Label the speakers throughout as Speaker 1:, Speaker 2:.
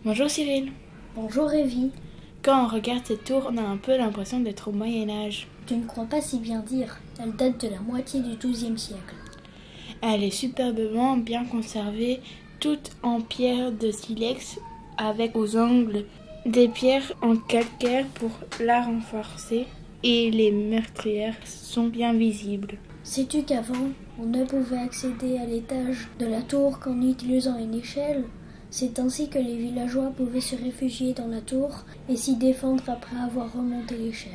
Speaker 1: Bonjour Cyril.
Speaker 2: Bonjour Evie.
Speaker 1: Quand on regarde cette tour, on a un peu l'impression d'être au Moyen-Âge.
Speaker 2: Tu ne crois pas si bien dire, elle date de la moitié du XIIe siècle.
Speaker 1: Elle est superbement bien conservée, toute en pierre de silex avec aux angles des pierres en calcaire pour la renforcer et les meurtrières sont bien visibles.
Speaker 2: Sais-tu qu'avant, on ne pouvait accéder à l'étage de la tour qu'en utilisant une échelle? C'est ainsi que les villageois pouvaient se réfugier dans la tour et s'y défendre après avoir remonté l'échelle.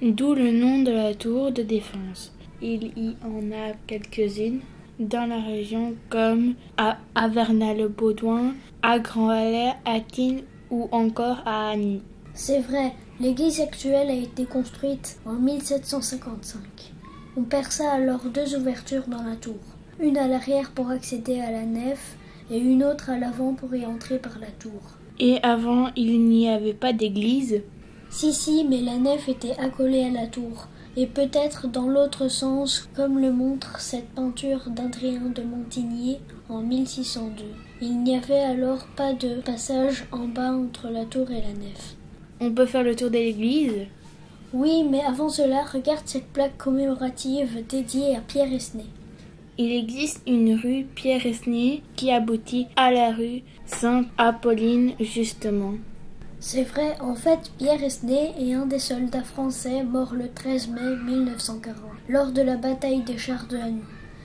Speaker 1: D'où le nom de la tour de défense. Il y en a quelques-unes dans la région comme à Avernal-le-Baudouin, à Grand-Valais, à Tignes ou encore à Agny.
Speaker 2: C'est vrai, l'église actuelle a été construite en 1755. On perça alors deux ouvertures dans la tour, une à l'arrière pour accéder à la nef et une autre à l'avant pour y entrer par la tour.
Speaker 1: Et avant, il n'y avait pas d'église?
Speaker 2: Si, mais la nef était accolée à la tour, et peut-être dans l'autre sens, comme le montre cette peinture d'Adrien de Montigny en 1602. Il n'y avait alors pas de passage en bas entre la tour et la nef.
Speaker 1: On peut faire le tour de l'église?
Speaker 2: Oui, mais avant cela, regarde cette plaque commémorative dédiée à Pierre Esnay.
Speaker 1: Il existe une rue Pierre Esnay qui aboutit à la rue Sainte-Apolline justement.
Speaker 2: C'est vrai, en fait, Pierre Esnay est un des soldats français morts le 13 mai 1940, lors de la bataille des chars de Hanau.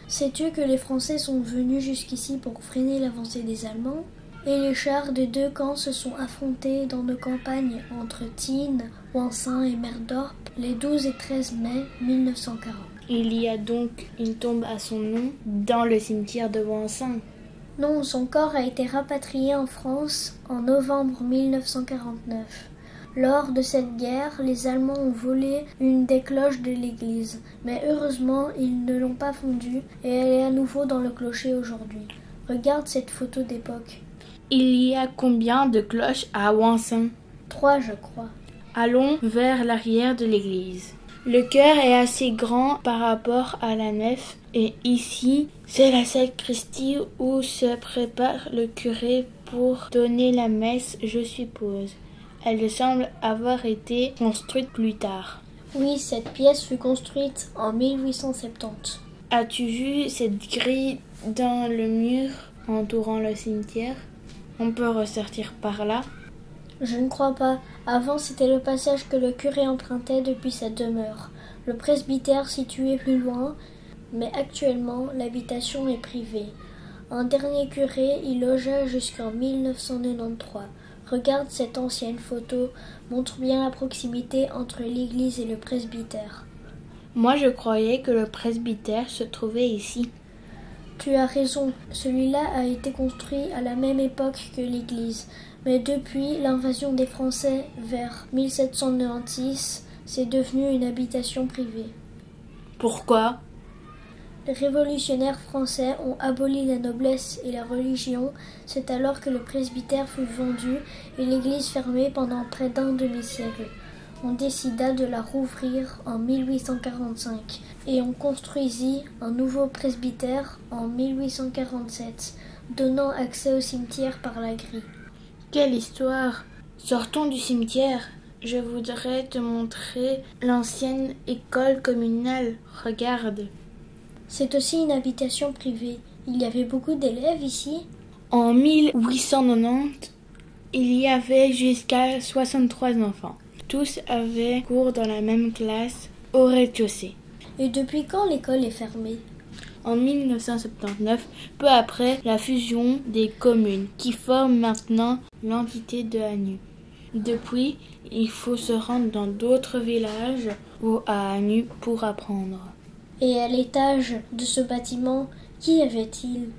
Speaker 2: Sais-tu que les Français sont venus jusqu'ici pour freiner l'avancée des Allemands? Et les chars des deux camps se sont affrontés dans nos campagnes entre Tignes, Ouancin et Merdorp les 12 et 13 mai 1940.
Speaker 1: Il y a donc une tombe à son nom dans le cimetière de Ouancin.
Speaker 2: Non, son corps a été rapatrié en France en novembre 1949. Lors de cette guerre, les Allemands ont volé une des cloches de l'église, mais heureusement, ils ne l'ont pas fondue et elle est à nouveau dans le clocher aujourd'hui. Regarde cette photo d'époque.
Speaker 1: Il y a combien de cloches à Ouancin?
Speaker 2: 3, je crois.
Speaker 1: Allons vers l'arrière de l'église. Le chœur est assez grand par rapport à la nef et ici, c'est la sacristie où se prépare le curé pour donner la messe, je suppose. Elle semble avoir été construite plus tard.
Speaker 2: Oui, cette pièce fut construite en 1870.
Speaker 1: As-tu vu cette grille dans le mur entourant le cimetière? On peut ressortir par là?
Speaker 2: Je ne crois pas. Avant, c'était le passage que le curé empruntait depuis sa demeure. Le presbytère situé plus loin, mais actuellement, l'habitation est privée. Un dernier curé y logea jusqu'en 1993. Regarde cette ancienne photo, montre bien la proximité entre l'église et le presbytère.
Speaker 1: Moi, je croyais que le presbytère se trouvait ici.
Speaker 2: Tu as raison, celui-là a été construit à la même époque que l'église. Mais depuis l'invasion des Français vers 1796, c'est devenu une habitation privée.
Speaker 1: Pourquoi?
Speaker 2: Les révolutionnaires français ont aboli la noblesse et la religion. C'est alors que le presbytère fut vendu et l'église fermée pendant près d'un demi-siècle. On décida de la rouvrir en 1845 et on construisit un nouveau presbytère en 1847, donnant accès au cimetière par la grille.
Speaker 1: Quelle histoire! Sortons du cimetière. Je voudrais te montrer l'ancienne école communale. Regarde.
Speaker 2: C'est aussi une habitation privée. Il y avait beaucoup d'élèves ici?
Speaker 1: En 1890, il y avait jusqu'à 63 enfants. Tous avaient cours dans la même classe au rez-de-chaussée.
Speaker 2: Et depuis quand l'école est fermée?
Speaker 1: En 1979, peu après la fusion des communes qui forment maintenant l'entité de Agny. Depuis, il faut se rendre dans d'autres villages ou à Agny pour apprendre.
Speaker 2: Et à l'étage de ce bâtiment, qu'y avait-il?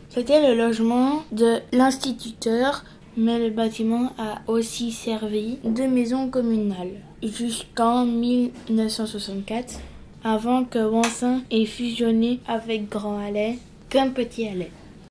Speaker 1: C'était le logement de l'instituteur, mais le bâtiment a aussi servi de maison communale jusqu'en 1964, avant que Ouancin ait fusionné avec Grand-Valais comme Petit-Alais.